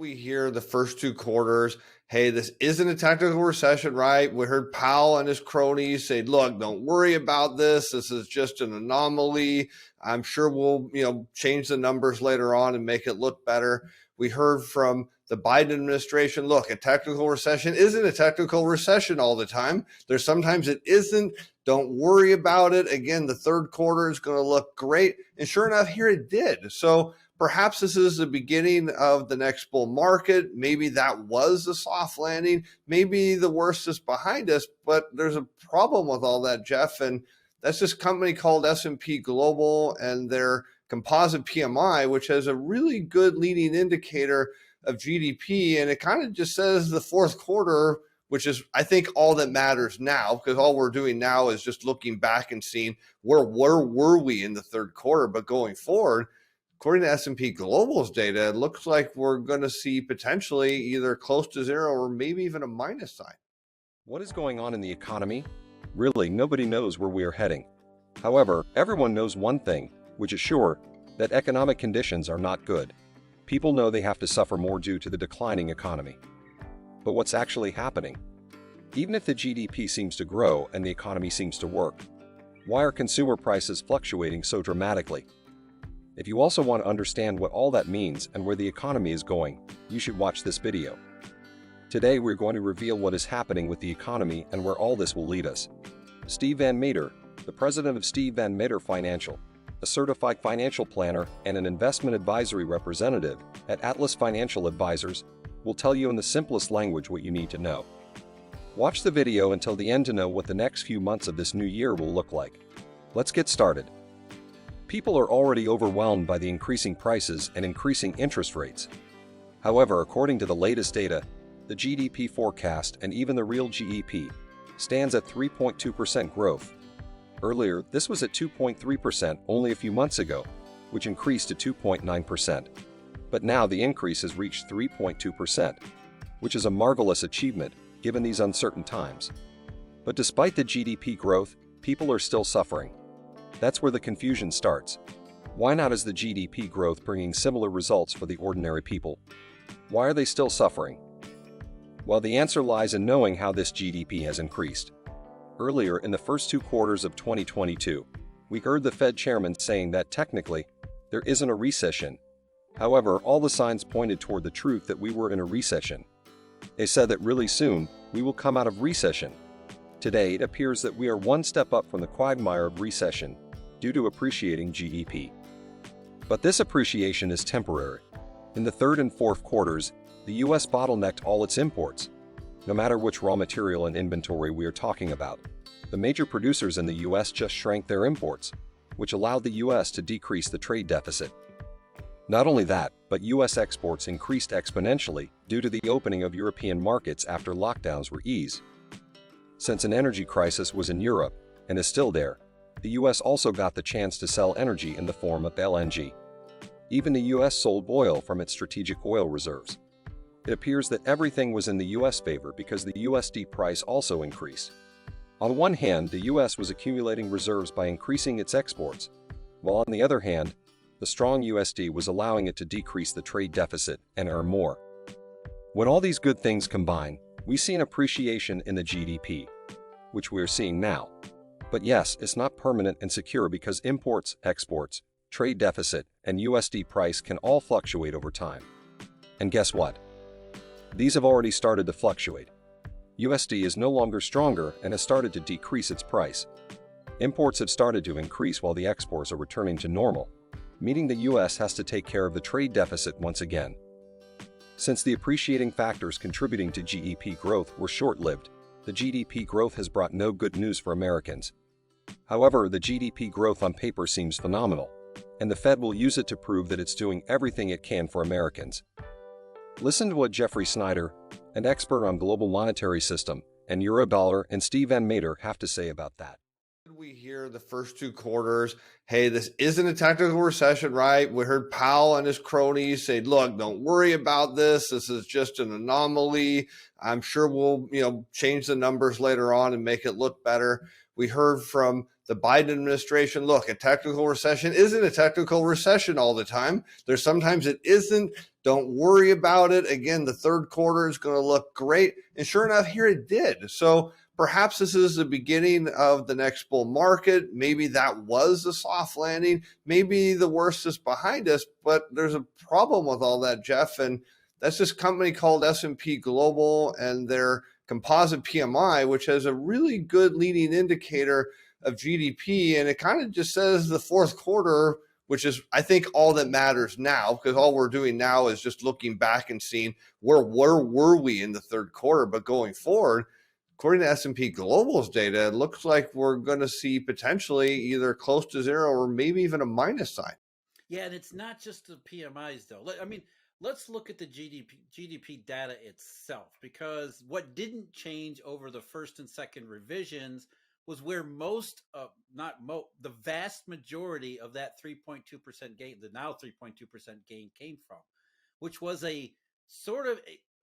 We hear the first two quarters, hey, this isn't a technical recession, right? We heard Powell and his cronies say, look, don't worry about this. This is just an anomaly. I'm sure we'll, change the numbers later on and make it look better. We heard from the Biden administration, look, a technical recession isn't a technical recession all the time. There's sometimes it isn't. Don't worry about it. Again, the third quarter is going to look great. And sure enough, here it did. So perhaps this is the beginning of the next bull market. Maybe that was a soft landing. Maybe the worst is behind us, but there's a problem with all that, Jeff. And that's this company called S&P Global and their composite PMI, which has a really good leading indicator of GDP. And it kind of just says the fourth quarter, which is, I think, all that matters now, because all we're doing now is just looking back and seeing where were we in the third quarter. But going forward, according to S&P Global's data, it looks like we're going to see potentially either close to zero or maybe even a minus sign. What is going on in the economy? Really, nobody knows where we are heading. However, everyone knows one thing, which is sure, that economic conditions are not good. People know they have to suffer more due to the declining economy. But what's actually happening? Even if the GDP seems to grow and the economy seems to work, why are consumer prices fluctuating so dramatically? If you also want to understand what all that means and where the economy is going, you should watch this video. Today we're going to reveal what is happening with the economy and where all this will lead us. Steve Van Meter, the president of Steve Van Meter Financial, a certified financial planner and an investment advisory representative at Atlas Financial Advisors, will tell you in the simplest language what you need to know. Watch the video until the end to know what the next few months of this new year will look like. Let's get started. People are already overwhelmed by the increasing prices and increasing interest rates. However, according to the latest data, the GDP forecast and even the real GDP stands at 3.2% growth. Earlier, this was at 2.3% only a few months ago, which increased to 2.9%. But now the increase has reached 3.2%, which is a marvelous achievement given these uncertain times. But despite the GDP growth, people are still suffering. That's where the confusion starts. Why not is the GDP growth bringing similar results for the ordinary people? Why are they still suffering? Well, the answer lies in knowing how this GDP has increased. Earlier in the first two quarters of 2022, we heard the Fed chairman saying that technically, there isn't a recession. However, all the signs pointed toward the truth that we were in a recession. They said that really soon, we will come out of recession. Today, it appears that we are one step up from the quagmire of recession due to appreciating GDP. But this appreciation is temporary. In the third and fourth quarters, the U.S. bottlenecked all its imports. No matter which raw material and inventory we are talking about, the major producers in the U.S. just shrank their imports, which allowed the U.S. to decrease the trade deficit. Not only that, but U.S. exports increased exponentially due to the opening of European markets after lockdowns were eased. Since an energy crisis was in Europe, and is still there, the U.S. also got the chance to sell energy in the form of LNG. Even the U.S. sold oil from its strategic oil reserves. It appears that everything was in the U.S. favor because the USD price also increased. On one hand, the U.S. was accumulating reserves by increasing its exports, while on the other hand, the strong USD was allowing it to decrease the trade deficit and earn more. When all these good things combine, we see an appreciation in the GDP, which we are seeing now. But yes, it's not permanent and secure because imports, exports, trade deficit, and USD price can all fluctuate over time. And guess what? These have already started to fluctuate. USD is no longer stronger and has started to decrease its price. Imports have started to increase while the exports are returning to normal, meaning the US has to take care of the trade deficit once again. Since the appreciating factors contributing to GDP growth were short-lived, the GDP growth has brought no good news for Americans. However, the GDP growth on paper seems phenomenal, and the Fed will use it to prove that it's doing everything it can for Americans. Listen to what Jeffrey Snider, an expert on global monetary system and Eurodollar, and Steve Van Meter have to say about that. We hear the first two quarters, hey, this isn't a technical recession, right? We heard Powell and his cronies say, look, don't worry about this. This is just an anomaly. I'm sure we'll, change the numbers later on and make it look better. We heard from the Biden administration. Look, a technical recession isn't a technical recession all the time. There's sometimes it isn't. Don't worry about it. Again, the third quarter is going to look great. And sure enough, here it did. So perhaps this is the beginning of the next bull market. Maybe that was a soft landing. Maybe the worst is behind us, but there's a problem with all that, Jeff. And that's this company called S&P Global and their composite PMI, which has a really good leading indicator of GDP. And it kind of just says the fourth quarter, which is, I think, all that matters now, because all we're doing now is just looking back and seeing where were we in the third quarter. But going forward, according to S&P Global's data, it looks like we're going to see potentially either close to zero or maybe even a minus sign. Yeah, and it's not just the PMIs, though. I mean, let's look at the GDP data itself, because what didn't change over the first and second revisions was where the vast majority of that 3.2% gain, the now 3.2% gain, came from, which was a sort of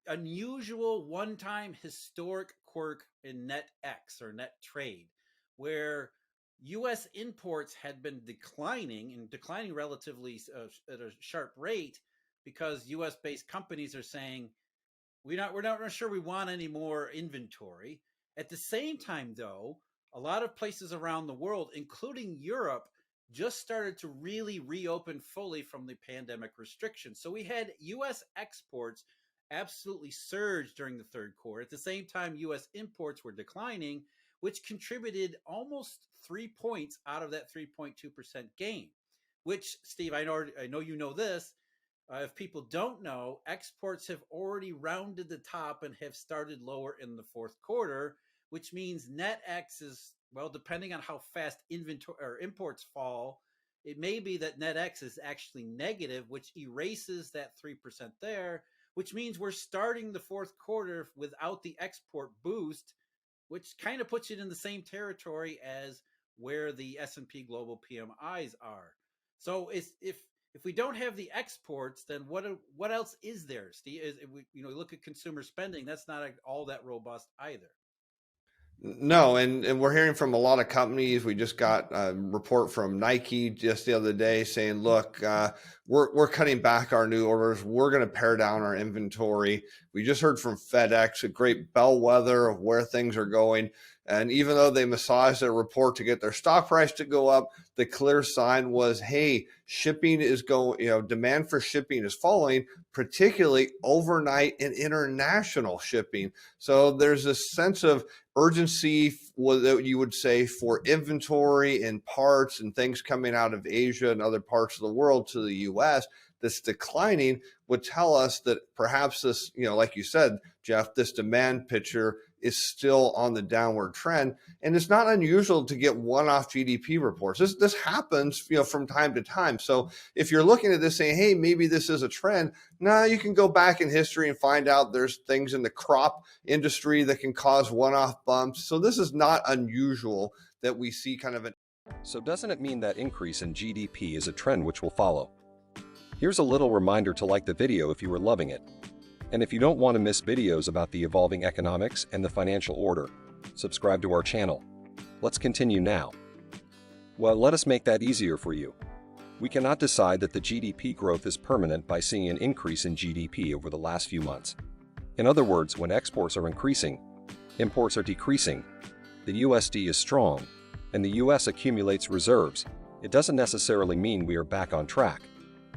unusual one-time historic quirk in net X, or net trade, where U.S. imports had been declining relatively at a sharp rate, because U.S.-based companies are saying, we're not sure we want any more inventory. At the same time, though, a lot of places around the world, including Europe, just started to really reopen fully from the pandemic restrictions. So we had U.S. exports absolutely surge during the third quarter. At the same time, U.S. imports were declining, which contributed almost 3 points out of that 3.2% gain, which, Steve, I know you know this. If people don't know, exports have already rounded the top and have started lower in the fourth quarter, which means net X is, well, depending on how fast inventory or imports fall, it may be that net X is actually negative, which erases that 3% there, which means we're starting the fourth quarter without the export boost, which kind of puts it in the same territory as where the S&P Global PMIs are. So if we don't have the exports, then what else is there, Steve? Look at consumer spending. That's not all that robust either. No, and we're hearing from a lot of companies. We just got a report from Nike just the other day saying, look, we're cutting back our new orders. We're going to pare down our inventory. We just heard from FedEx, a great bellwether of where things are going. And even though they massaged their report to get their stock price to go up, the clear sign was, hey, shipping is going, demand for shipping is falling, particularly overnight and international shipping. So there's a sense of urgency, what you would say, for inventory and parts and things coming out of Asia and other parts of the world to the US that's declining, would tell us that perhaps this, like you said, Jeff, this demand picture is still on the downward trend. And it's not unusual to get one-off GDP reports. This happens, from time to time. So if you're looking at this saying, hey, maybe this is a trend, you can go back in history and find out there's things in the crop industry that can cause one-off bumps. So this is not unusual that we see kind of an... So doesn't it mean that increase in GDP is a trend which will follow? Here's a little reminder to like the video if you were loving it. And if you don't want to miss videos about the evolving economics and the financial order, subscribe to our channel. Let's continue now. Well, let us make that easier for you. We cannot decide that the GDP growth is permanent by seeing an increase in GDP over the last few months. In other words, when exports are increasing, imports are decreasing, the USD is strong, and the US accumulates reserves, it doesn't necessarily mean we are back on track.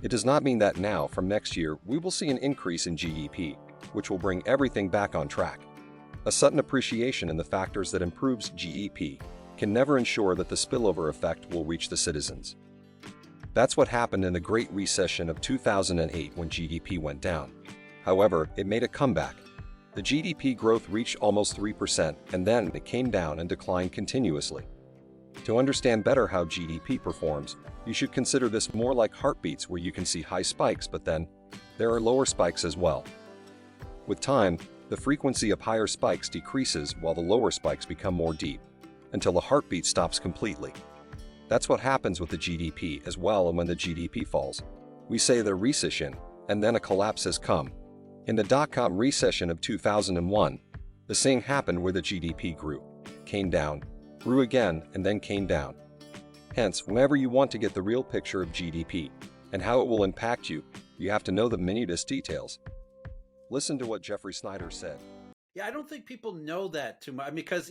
It does not mean that now, from next year, we will see an increase in GDP, which will bring everything back on track. A sudden appreciation in the factors that improves GDP can never ensure that the spillover effect will reach the citizens. That's what happened in the Great Recession of 2008 when GDP went down. However, it made a comeback. The GDP growth reached almost 3%, and then it came down and declined continuously. To understand better how GDP performs, you should consider this more like heartbeats, where you can see high spikes, but then there are lower spikes as well. With time, the frequency of higher spikes decreases while the lower spikes become more deep, until the heartbeat stops completely. That's what happens with the GDP as well, and when the GDP falls, we say the recession, and then a collapse has come. In the dot-com recession of 2001, the same happened where the GDP grew, came down, grew again, and then came down. Hence, whenever you want to get the real picture of GDP and how it will impact you, you have to know the minutest details. Listen to what Jeffrey Snider said. Yeah, I don't think people know that too much. I mean, because,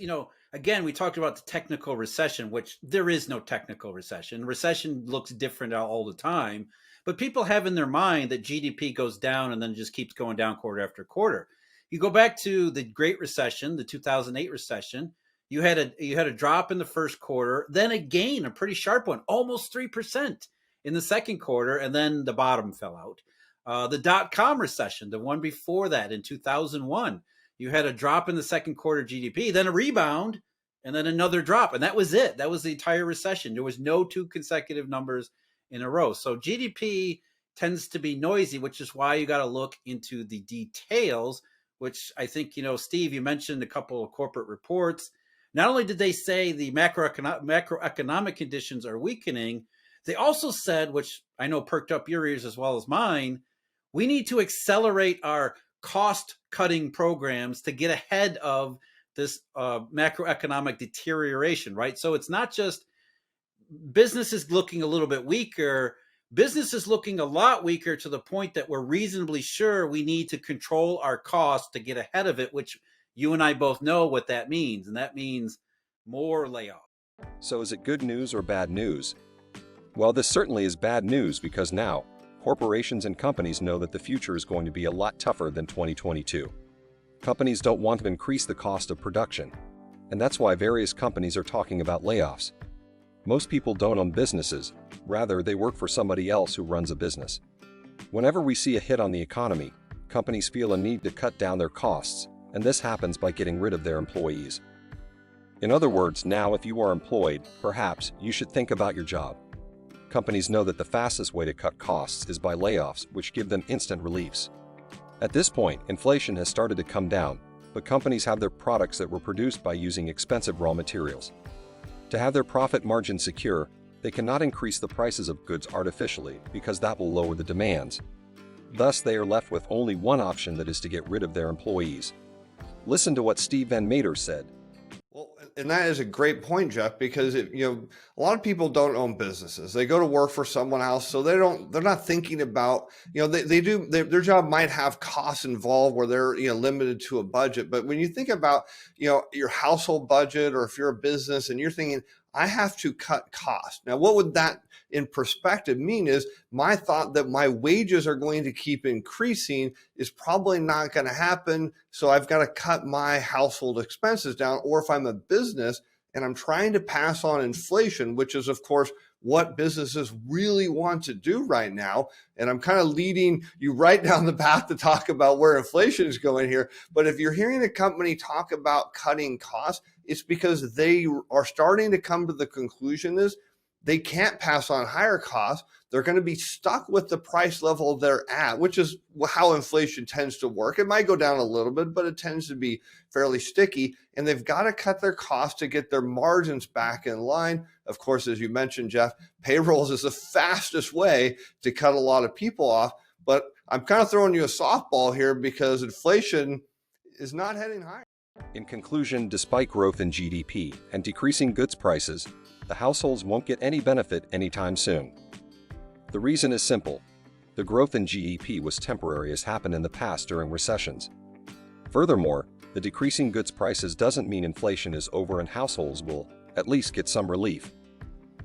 again, we talked about the technical recession, which there is no technical recession. Recession looks different all the time, but people have in their mind that GDP goes down and then just keeps going down quarter after quarter. You go back to the Great Recession, the 2008 recession, you had a drop in the first quarter, then a gain, a pretty sharp one, almost 3% in the second quarter, and then the bottom fell out. The dot-com recession, the one before that in 2001, you had a drop in the second quarter GDP, then a rebound, and then another drop. And that was it. That was the entire recession. There was no two consecutive numbers in a row. So GDP tends to be noisy, which is why you got to look into the details, which I think, Steve, you mentioned a couple of corporate reports. Not only did they say the macroeconomic conditions are weakening, they also said, which I know perked up your ears as well as mine, we need to accelerate our cost-cutting programs to get ahead of this macroeconomic deterioration, right? So it's not just business is looking a little bit weaker. Business is looking a lot weaker to the point that we're reasonably sure we need to control our costs to get ahead of it, which you and I both know what that means, and that means more layoffs. So is it good news or bad news? Well, this certainly is bad news because now, corporations and companies know that the future is going to be a lot tougher than 2022. Companies don't want to increase the cost of production, and that's why various companies are talking about layoffs. Most people don't own businesses, rather they work for somebody else who runs a business. Whenever we see a hit on the economy, companies feel a need to cut down their costs, and this happens by getting rid of their employees. In other words, now if you are employed, perhaps you should think about your job. Companies know that the fastest way to cut costs is by layoffs, which give them instant reliefs. At this point, inflation has started to come down, but companies have their products that were produced by using expensive raw materials. To have their profit margin secure, they cannot increase the prices of goods artificially because that will lower the demands. Thus, they are left with only one option, that is to get rid of their employees. Listen to what Steve Van Meter said. Well, and that is a great point, Jeff, because a lot of people don't own businesses. They go to work for someone else, so they're not thinking about, their job might have costs involved where they're, limited to a budget. But when you think about, your household budget, or if you're a business and you're thinking, I have to cut costs. Now, what would that in perspective mean is my thought that my wages are going to keep increasing is probably not going to happen. So I've got to cut my household expenses down. Or if I'm a business and I'm trying to pass on inflation, which is, of course, what businesses really want to do right now. And I'm kind of leading you right down the path to talk about where inflation is going here. But if you're hearing a company talk about cutting costs, it's because they are starting to come to the conclusion is they can't pass on higher costs. They're going to be stuck with the price level they're at, which is how inflation tends to work. It might go down a little bit, but it tends to be fairly sticky. And they've got to cut their costs to get their margins back in line. Of course, as you mentioned, Jeff, payrolls is the fastest way to cut a lot of people off. But I'm kind of throwing you a softball here because inflation is not heading higher. In conclusion, despite growth in GDP and decreasing goods prices, the households won't get any benefit anytime soon. The reason is simple. The growth in GDP was temporary, as happened in the past during recessions. Furthermore, the decreasing goods prices doesn't mean inflation is over and households will at least get some relief.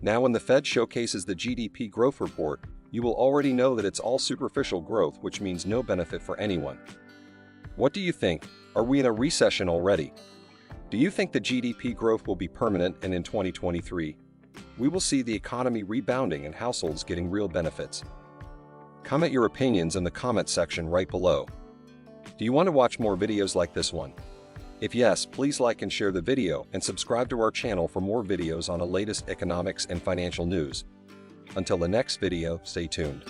Now when the Fed showcases the GDP growth report, you will already know that it's all superficial growth, which means no benefit for anyone. What do you think? Are we in a recession already? Do you think the GDP growth will be permanent, and in 2023, we will see the economy rebounding and households getting real benefits? Comment your opinions in the comment section right below. Do you want to watch more videos like this one? If yes, please like and share the video and subscribe to our channel for more videos on the latest economics and financial news. Until the next video, stay tuned.